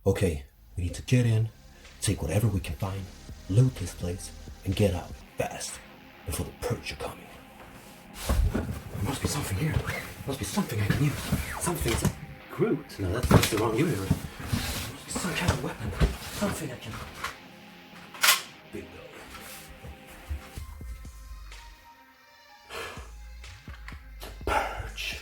Okay, we need to get in, take whatever we can find, loot this place, and get out fast before the purge are coming. There must be something here. There must be something I can use. Something's Groot. No, that's the wrong universe. There must be some kind of weapon. Something I can. Bingo. Purge.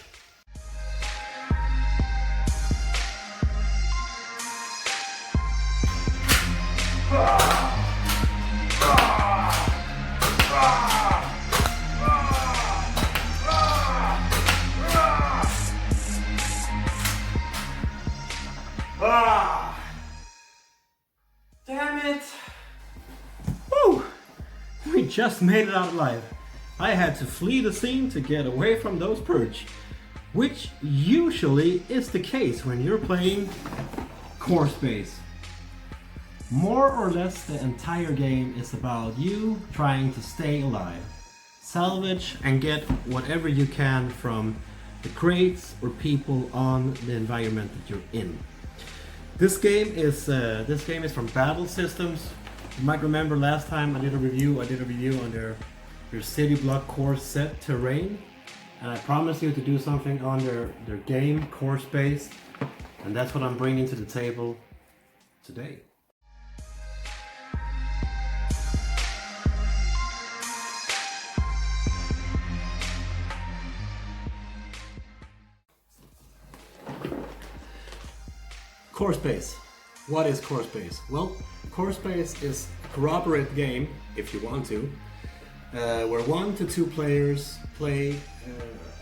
Damn it! Woo! We just made it out alive. I had to flee the scene to get away from those purge, which usually is the case when you're playing Corse Space. More or less the entire game is about you trying to stay alive, salvage and get whatever you can from the crates or people on the environment that you're in. This game is from Battlesystems. You might remember last time I did a review on their city block core set terrain, and I promised you to do something on their game Corse Space, and that's what I'm bringing to the table today. Corse Space. What is Corse Space? Well, Corse Space is a cooperative game, if you want to, where 1 to 2 players play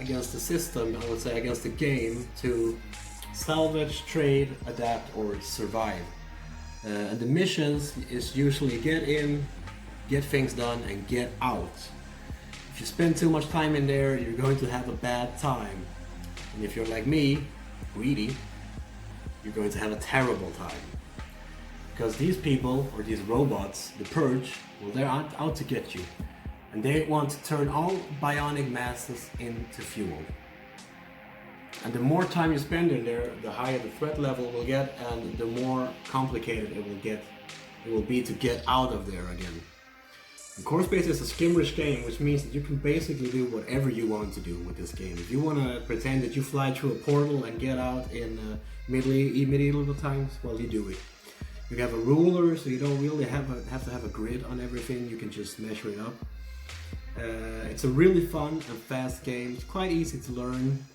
against the system, I would say against the game, to salvage, trade, adapt, or survive. And the missions is usually get in, get things done, and get out. If you spend too much time in there, you're going to have a bad time. And if you're like me, greedy, you're going to have a terrible time. Because these people, or these robots, the Purge, well, they're out to get you. And they want to turn all bionic masses into fuel. And the more time you spend in there, the higher the threat level will get, and the more complicated it will be to get out of there again. And Corse Space is a skirmish game, which means that you can basically do whatever you want to do with this game. If you want to pretend that you fly through a portal and get out in medieval times, well, you do it. You have a ruler, so you don't really have to have a grid on everything. You can just measure it up. It's a really fun and fast game. It's quite easy to learn.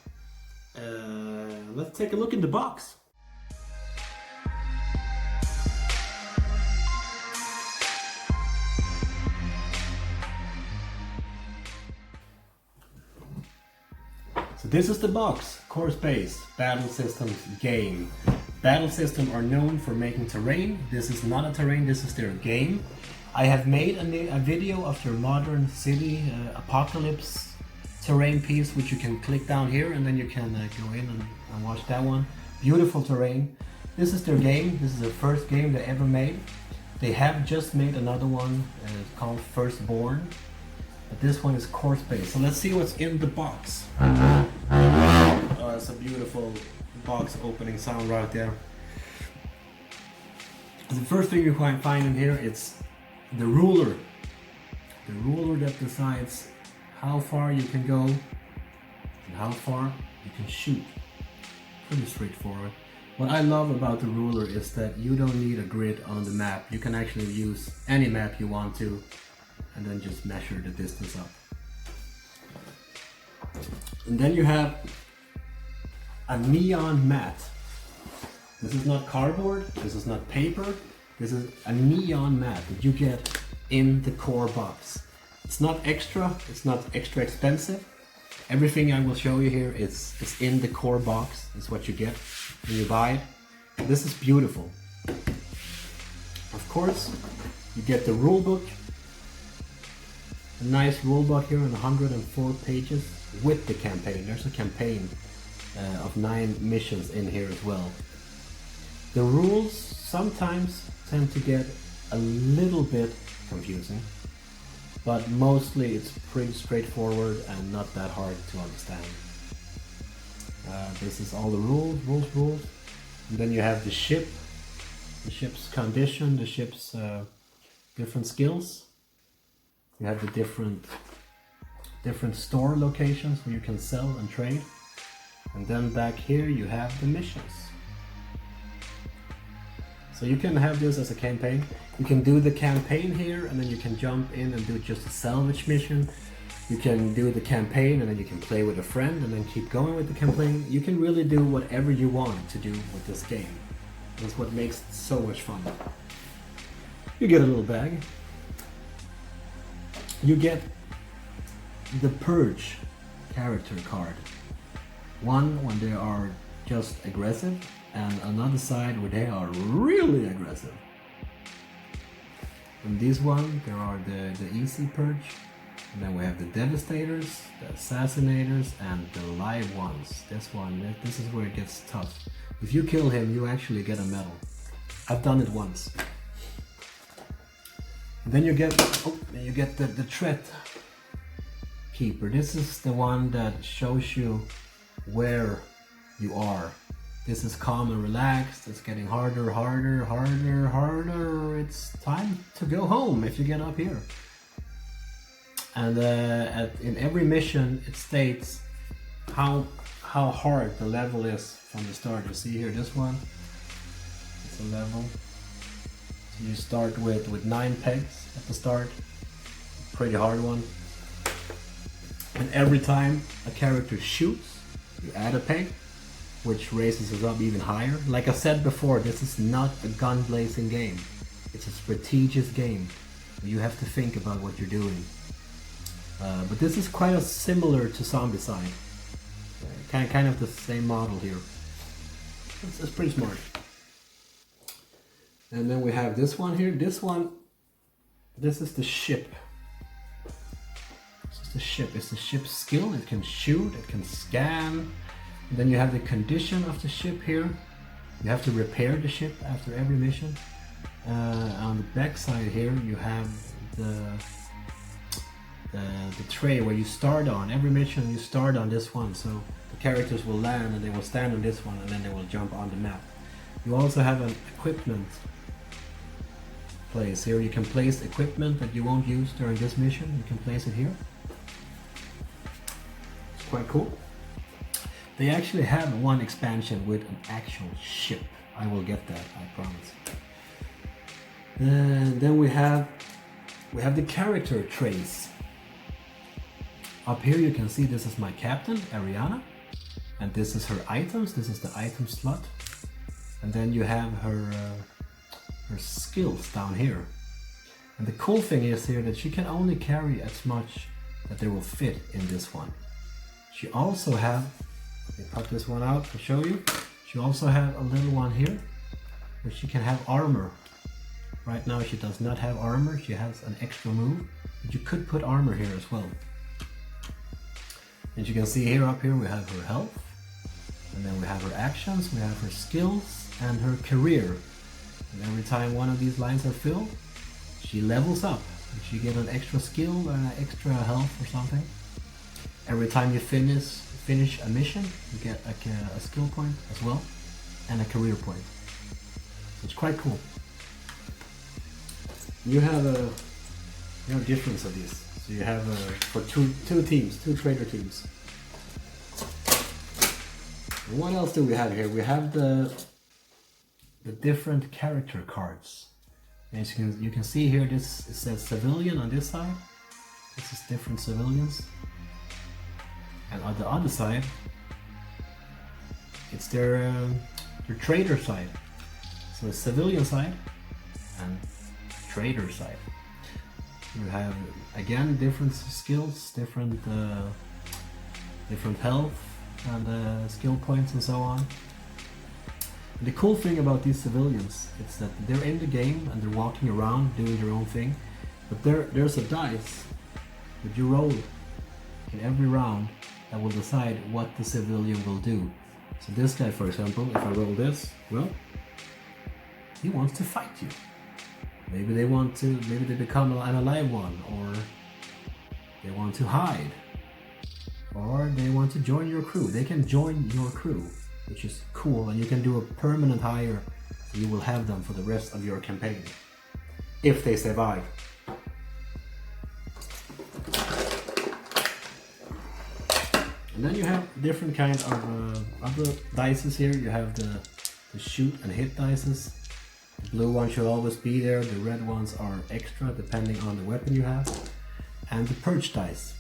Let's take a look in the box. So this is the box, Corse Space, Battlesystems game. Battlesystem are known for making terrain. This is not a terrain, this is their game. I have made a video of their modern city apocalypse terrain piece, which you can click down here and then you can go in and watch that one. Beautiful terrain. This is their game. This is their first game they ever made. They have just made another one called Firstborn. But this one is Corse Space. So let's see what's in the box. Oh, it's a beautiful box opening sound right there. The first thing you can find in here, it's the ruler. The ruler that decides how far you can go and how far you can shoot. Pretty straightforward. What I love about the ruler is that you don't need a grid on the map. You can actually use any map you want to and then just measure the distance up. And then you have a neon mat. This is not cardboard, this is not paper, this is a neon mat that you get in the core box. It's not extra expensive. Everything I will show you here is in the core box. It's what you get when you buy it. This is beautiful. Of course, you get the rule book. A nice rule book here on 104 pages with the campaign. There's a campaign of 9 missions in here as well. The rules sometimes tend to get a little bit confusing, but mostly it's pretty straightforward and not that hard to understand. This is all the rules. And then you have the ship the ship's condition, the ship's different skills. You have the different store locations where you can sell and trade. And then back here you have the missions. So you can have this as a campaign. You can do the campaign here, and then you can jump in and do just a salvage mission. You can do the campaign and then you can play with a friend and then keep going with the campaign. You can really do whatever you want to do with this game. That's what makes it so much fun. You get a little bag. You get the Purge character card. One when they are just aggressive, and another side where they are really aggressive. In this one there are the easy Purge, and then we have the Devastators, the Assassinators, and the live ones. This is where it gets tough. If you kill him, you actually get a medal. I've done it once. And then you get the Threat Keeper. This is the one that shows you where you are. This is calm and relaxed. It's getting harder. It's time to go home if you get up here. And in every mission it states how hard the level is from the start. You see here, this one, it's a level. So you start with 9 pegs at the start. Pretty hard one. And every time a character shoots, you add a peg, which raises us up even higher. Like I said before, this is not a gun blazing game. It's a strategic game. You have to think about what you're doing. But this is quite similar to Zombicide. Kind of the same model here. It's pretty smart. And then we have this one here. This is the ship. This is the ship. It's the ship's skill. It can shoot, it can scan. And then you have the condition of the ship here. You have to repair the ship after every mission. On the back side here you have the tray where you start on. Every mission you start on this one, so the characters will land and they will stand on this one and then they will jump on the map. You also have an equipment place. Here you can place equipment that you won't use during this mission. You can place it here. It's quite cool. They actually have one expansion with an actual ship. I will get that, I promise. And then we have the character trace. Up here you can see this is my captain, Ariana, and this is her items. This is the item slot, and then you have her skills down here. And the cool thing is here that she can only carry as much that they will fit in this one. She also have, let me pop this one out to show you. She also have a little one here where she can have armor. Right now she does not have armor. She has an extra move, but you could put armor here as well. And you can see here, up here we have her health, and then we have her actions, we have her skills and her career. And every time one of these lines are filled, she levels up. And she get an extra skill or an extra health or something. Every time you finish a mission, you get a skill point as well, and a career point. So it's quite cool. You have a difference of these. So you have for two teams, two trader teams. And what else do we have here? We have the different character cards. And you can see here, it says civilian on this side. This is different civilians. And on the other side, it's their trader side. So the civilian side and trader side. You have again different skills, different health and skill points and so on. And the cool thing about these civilians is that they're in the game and they're walking around doing their own thing, but there's a dice that you roll in every round that will decide what the civilian will do. So this guy, for example, if I roll this, well, he wants to fight you. Maybe they become an alive one, or they want to hide, or they want to join your crew. They can join your crew, which is cool, and you can do a permanent hire So you will have them for the rest of your campaign, if they survive. And then you have different kinds of other dices here. You have the shoot and hit dices. The blue one should always be there. The red ones are extra depending on the weapon you have. And the perch dice.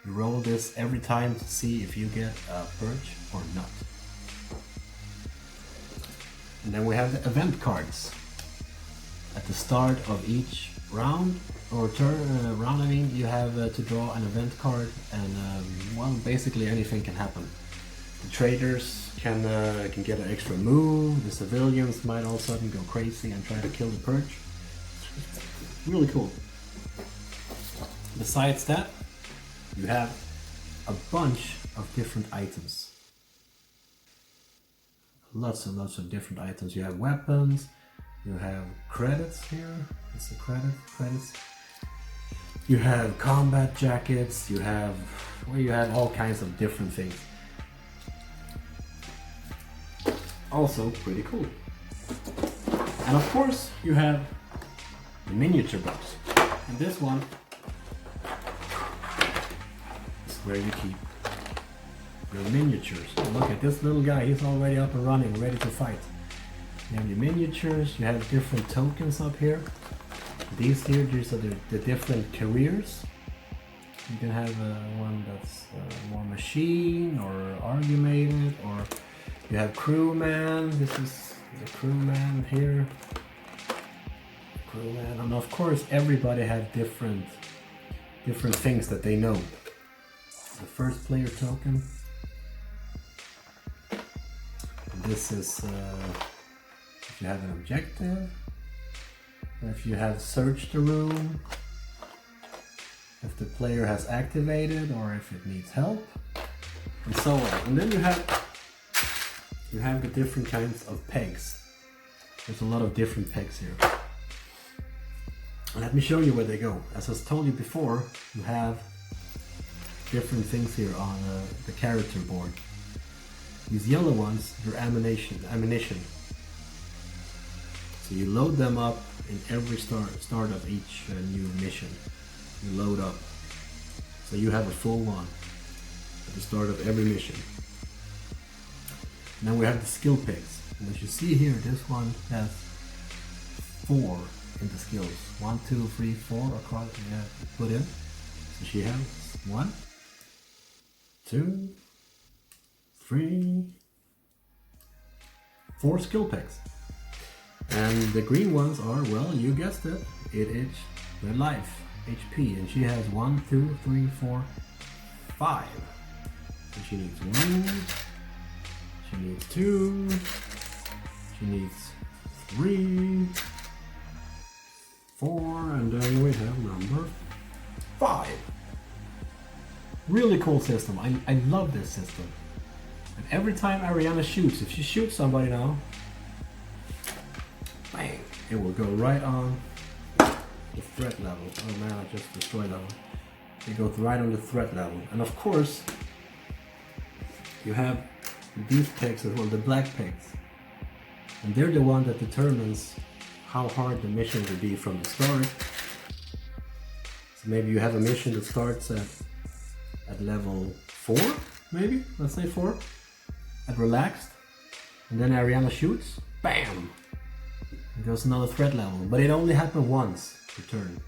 You roll this every time to see if you get a perch or not. And then we have the event cards. At the start of each round, or round I mean, you have to draw an event card, and well, basically anything can happen. The traders can get an extra move, the civilians might all of a sudden go crazy and try to kill the perch. Really cool. Besides that, you have a bunch of different items. Lots and lots of different items. You have weapons, you have credits here. It's the credits. You have combat jackets, you have all kinds of different things. Also pretty cool. And of course you have the miniature box. And this one is where you keep your miniatures. And look at this little guy, he's already up and running, ready to fight. You have your miniatures, you have different tokens up here. These here, these are the different careers. You can have one that's more machine or argumented, or you have crewman. This is the crewman here. Crewman, and of course everybody has different things that they know. The first player token. This is if you have an objective. If you have searched the room, if the player has activated or if it needs help, and so on. And then you have the different kinds of pegs. There's a lot of different pegs here. Let me show you where they go. As I told you before, you have different things here on the character board. These yellow ones, they're ammunition. So you load them up in every start of each new mission. You load up. So you have a full one at the start of every mission. Now we have the skill pegs. And as you see here, this one has 4 in the skills. 1, 2, 3, 4 across, put in. So she has 1, 2, 3, 4 skill pegs. And the green ones are, well, you guessed it, it is their life, HP, and she has 1, 2, 3, 4, 5. So she needs 1, she needs 2, she needs 3, 4, and then we have number 5. Really cool system. I love this system. And every time Ariana shoots, if she shoots somebody now, bang, it will go right on the threat level. Oh man, I just destroyed that one. It goes right on the threat level. And of course, you have these pegs as well, the black pegs. And they're the one that determines how hard the mission will be from the start. So maybe you have a mission that starts at level 4, maybe, let's say 4, at relaxed. And then Ariana shoots, bam! It goes another threat level, but it only happened once per turn.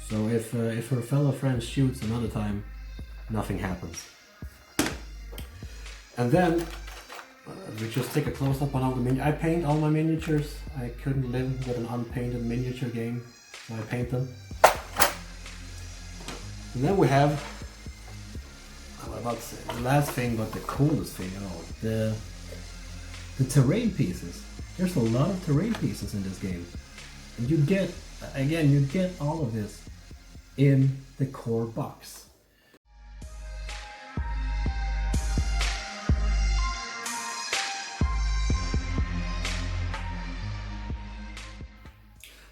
So if her fellow friend shoots another time, nothing happens. And then we just take a close up on all the miniatures. I paint all my miniatures. I couldn't live with an unpainted miniature game, so I paint them. And then we have, I'm about to say, the last thing, but the coolest thing at all, the terrain pieces. There's a lot of terrain pieces in this game. And you get, again, you get all of this in the core box.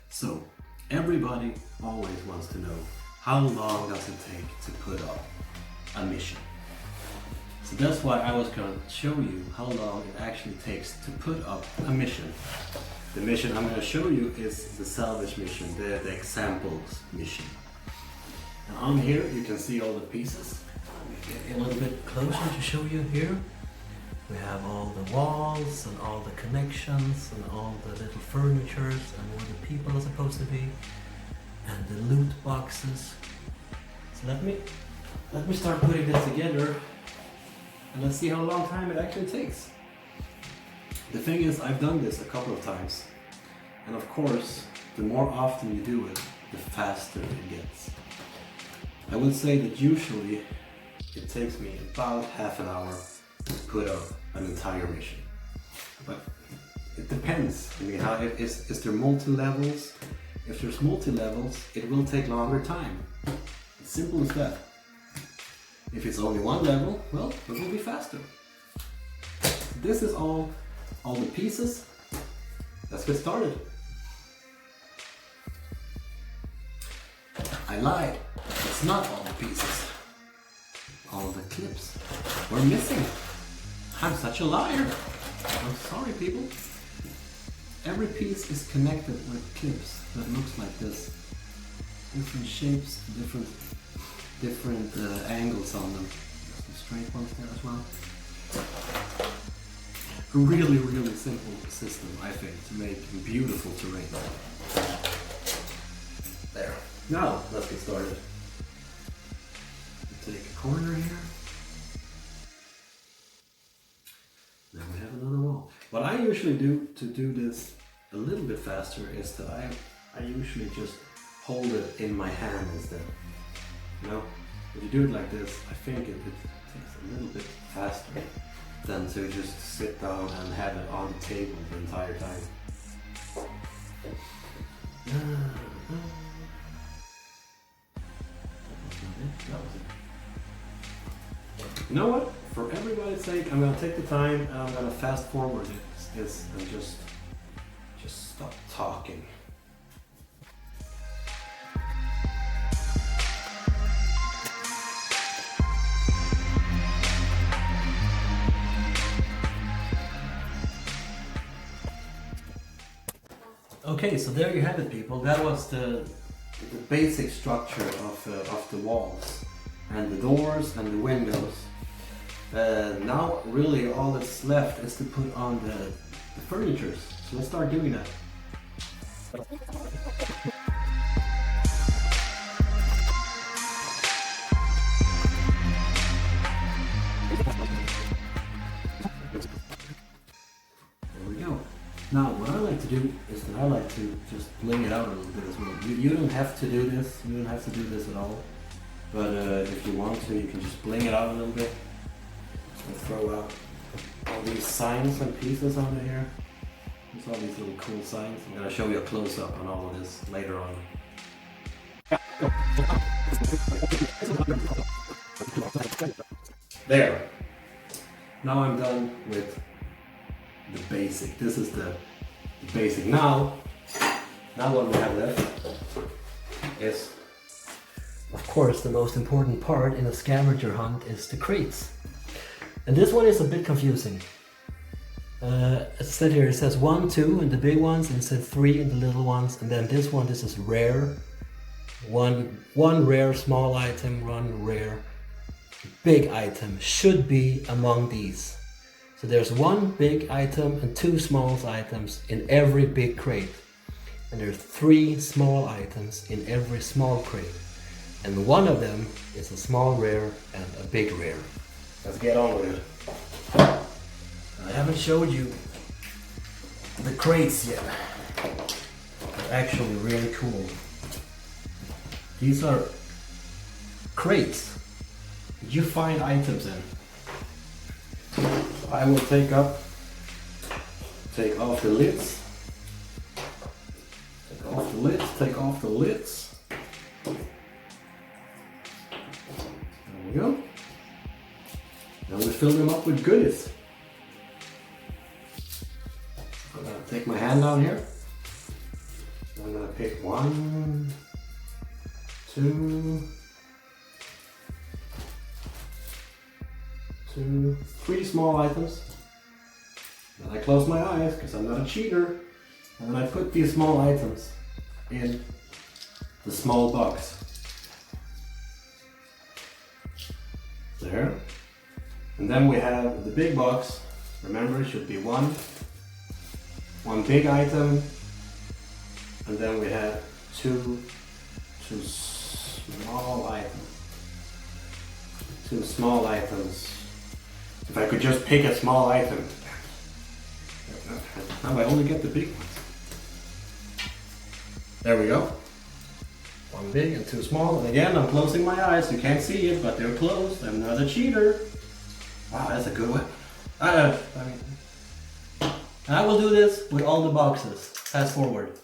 So, everybody always wants to know, how long does it take to put up a mission? So that's why I was going to show you how long it actually takes to put up a mission. The mission I'm going to show you is the Salvage mission, the examples mission. And on here you can see all the pieces. Let me get a little bit closer to show you here. We have all the walls and all the connections and all the little furnitures and where the people are supposed to be and the loot boxes. So let me start putting this together and let's see how long time it actually takes. The thing is, I've done this a couple of times, and of course the more often you do it, the faster it gets. I would say that usually it takes me about half an hour to put up an entire mission. But it depends. I mean, is there multi-levels? If there's multi-levels, it will take longer time. It's simple as that. If it's only one level, well, it will be faster. This is all the pieces. Let's get started. I lied. It's not all the pieces. All the clips were missing. I'm such a liar. I'm sorry, people. Every piece is connected with clips that looks like this. Different shapes, different angles on them. Some straight ones there as well. A really, really simple system, I think, to make beautiful terrain. There. Now, let's get started. Take a corner here. Now we have another wall. What I usually do to do this a little bit faster is that I usually just hold it in my hand instead. You know, if you do it like this, I think it takes a little bit faster than to just sit down and have it on the table the entire time. You know what? For everybody's sake, I'm gonna take the time and I'm gonna fast forward this and just stop talking. Okay, so there you have it, people. That was the basic structure of the walls and the doors and the windows. Now really all that's left is to put on the furnitures. So let's start doing that. There we go. Now what I like to do is that I like to just bling it out a little bit as well. You don't have to do this. You don't have to do this at all. But if you want to, you can just bling it out a little bit. And throw out all these signs and pieces on here. There's all these little cool signs. I'm going to show you a close-up on all of this later on. There. Now I'm done with the basic. This is the basic. Now what we have left is, of course, the most important part in a scavenger hunt is the crates. And this one is a bit confusing. As I said here, it says 1, 2 in the big ones, and it said 3 in the little ones, and then this one, this is rare. One rare small item, one rare big item should be among these. So there's one big item and 2 small items in every big crate. And there's 3 small items in every small crate. And one of them is a small rare and a big rare. Let's get on with it. I haven't showed you the crates yet. They're actually really cool. These are crates that you find items in. So I will take off the lids. Take off the lids. There we go. Now we fill them up with goodies. I'm gonna take my hand down here. I'm gonna pick 1, 2, 2, 3 small items. Then I close my eyes because I'm not a cheater. And then I put these small items in the small box. There. And then we have the big box. Remember, it should be one big item. And then we have two small items. 2 small items. If I could just pick a small item. Now I only get the big ones. There we go. 1 big and 2 small. And again, I'm closing my eyes. You can't see it, but they're closed. I'm not a cheater. Wow, that's a good one. I will do this with all the boxes. Fast forward.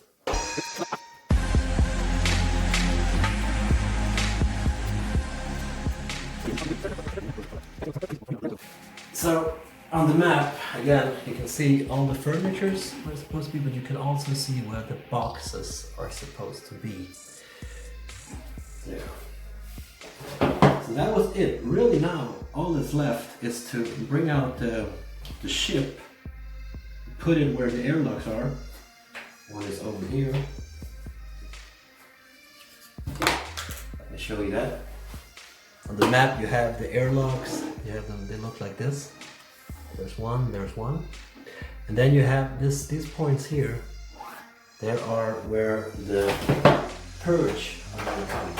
So on the map, again, you can see all the furnitures where it's supposed to be, but you can also see where the boxes are supposed to be. There. So that was it. Really now, all that's left is to bring out the ship, put it where the airlocks are. One is over here. Let me show you that. On the map you have the airlocks, you have them, they look like this. There's one. And then you have these points here. There are where the purge are going to come.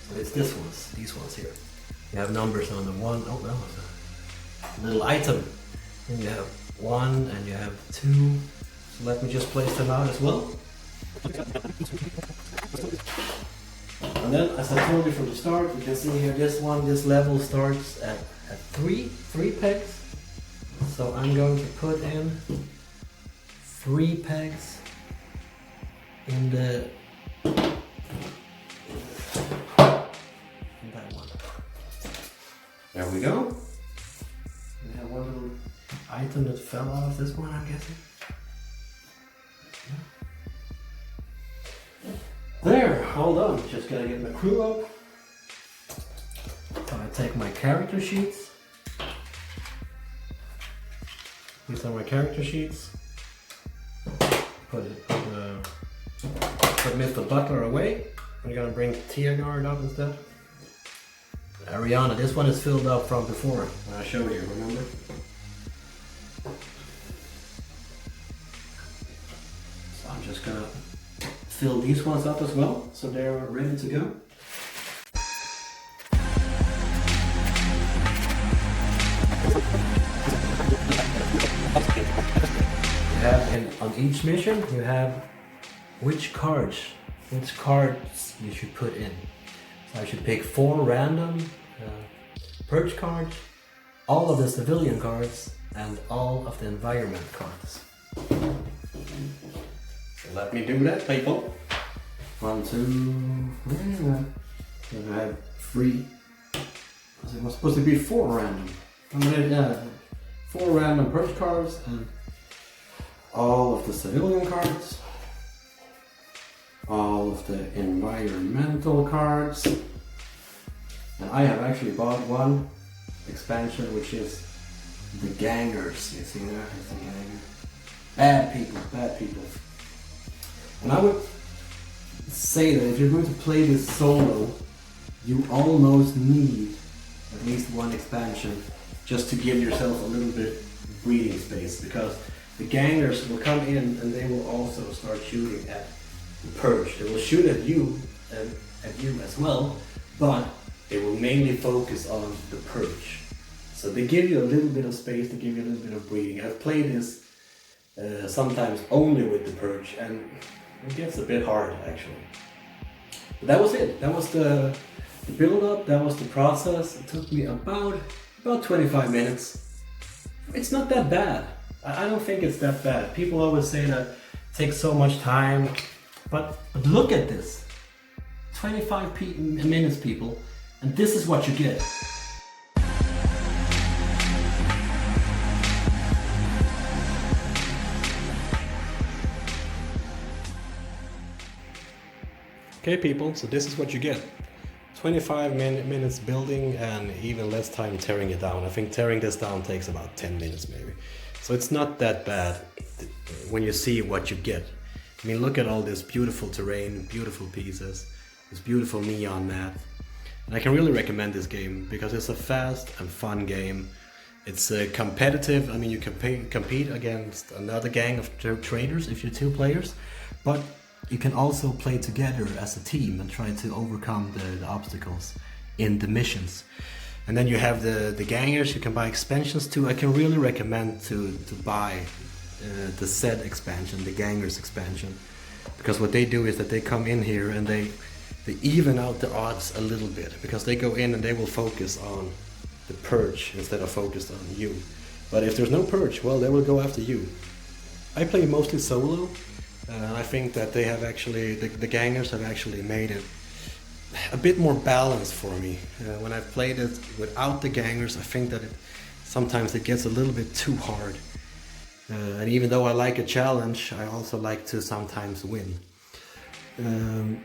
So it's these ones here. You have numbers on the one. Oh, that was a little item. And you have 1 and you have 2. So let me just place them out as well. And then, as I told you from the start, you can see here this level starts at 3 pegs. So I'm going to put in 3 pegs in that one. There we go. We have one little item that fell off this one, I'm guessing. There, hold on, just gotta get my crew up. So I take my character sheets. These are my character sheets. Put Mr. Butler away. I'm gonna bring Teade up instead. Ariana, this one is filled up from before when I showed you, remember? So I'm just gonna fill these ones up as well, so they're ready to go. You have on each mission, you have which cards you should put in. So I should pick 4 random purge cards, all of the civilian cards, and all of the environment cards. Let me do that, people. 1, 2, I have 3. It was supposed to be 4 random. 4 random purge cards and all of the civilian cards, all of the environmental cards, and I have actually bought one expansion, which is the gangers. You see there? It's the ganger. Bad people. And I would say that if you're going to play this solo, you almost need at least 1 expansion just to give yourself a little bit breathing space, because the gangers will come in and they will also start shooting at the purge. They will shoot at you and at you as well, but they will mainly focus on the purge. So they give you a little bit of space, they give you a little bit of breathing. I've played this sometimes only with the purge, and it gets a bit hard actually. But that was it. That was the build up, that was the process. It took me about 25 minutes. It's not that bad. I don't think it's that bad. People always say that it takes so much time, but look at this. 25 minutes, people, and this is what you get. Okay, people, so this is what you get. 25 minutes building and even less time tearing it down. I think tearing this down takes about 10 minutes maybe. So it's not that bad when you see what you get. I mean, look at all this beautiful terrain, beautiful pieces, this beautiful neon map. And I can really recommend this game because it's a fast and fun game. It's competitive. I mean, you can compete against another gang of traders if you're 2 players, but you can also play together as a team and try to overcome the obstacles in the missions. And then you have the gangers you can buy expansions to. I can really recommend to buy the said expansion, the gangers expansion, because what they do is that they come in here and they even out the odds a little bit, because they go in and they will focus on the purge instead of focused on you. But if there's no purge, well, they will go after you. I play mostly solo. I think that they have actually, the gangers have actually made it a bit more balanced for me. When I've played it without the gangers, I think that sometimes it gets a little bit too hard. And even though I like a challenge, I also like to sometimes win.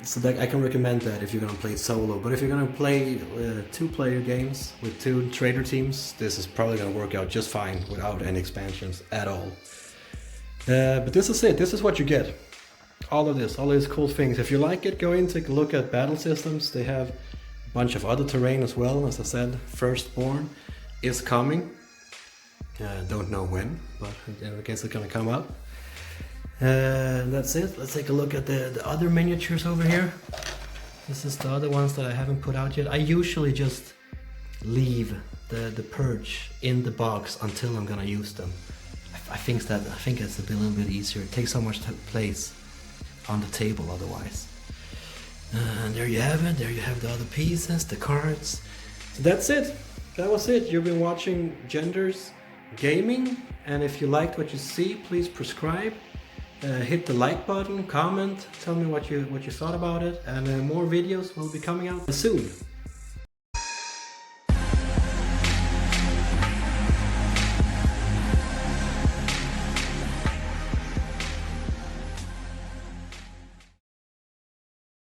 So that I can recommend that if you're gonna play solo. But if you're gonna play 2-player games with 2 trader teams, this is probably gonna work out just fine without any expansions at all. But this is it. This is what you get. All of this, all these cool things. If you like it, go in, take a look at Battlesystems. They have a bunch of other terrain as well. As I said, Firstborn is coming. Don't know when, but I guess it's gonna come out. That's it. Let's take a look at the other miniatures over here. This is the other ones that I haven't put out yet. I usually just leave the purge in the box until I'm gonna use them. I think it's a little bit easier. It takes so much place on the table otherwise. And there you have it. There you have the other pieces, the cards. So that's it. That was it. You've been watching Jenders Gaming, and if you liked what you see, please subscribe. Hit the like button, comment, tell me what you thought about it, and more videos will be coming out soon.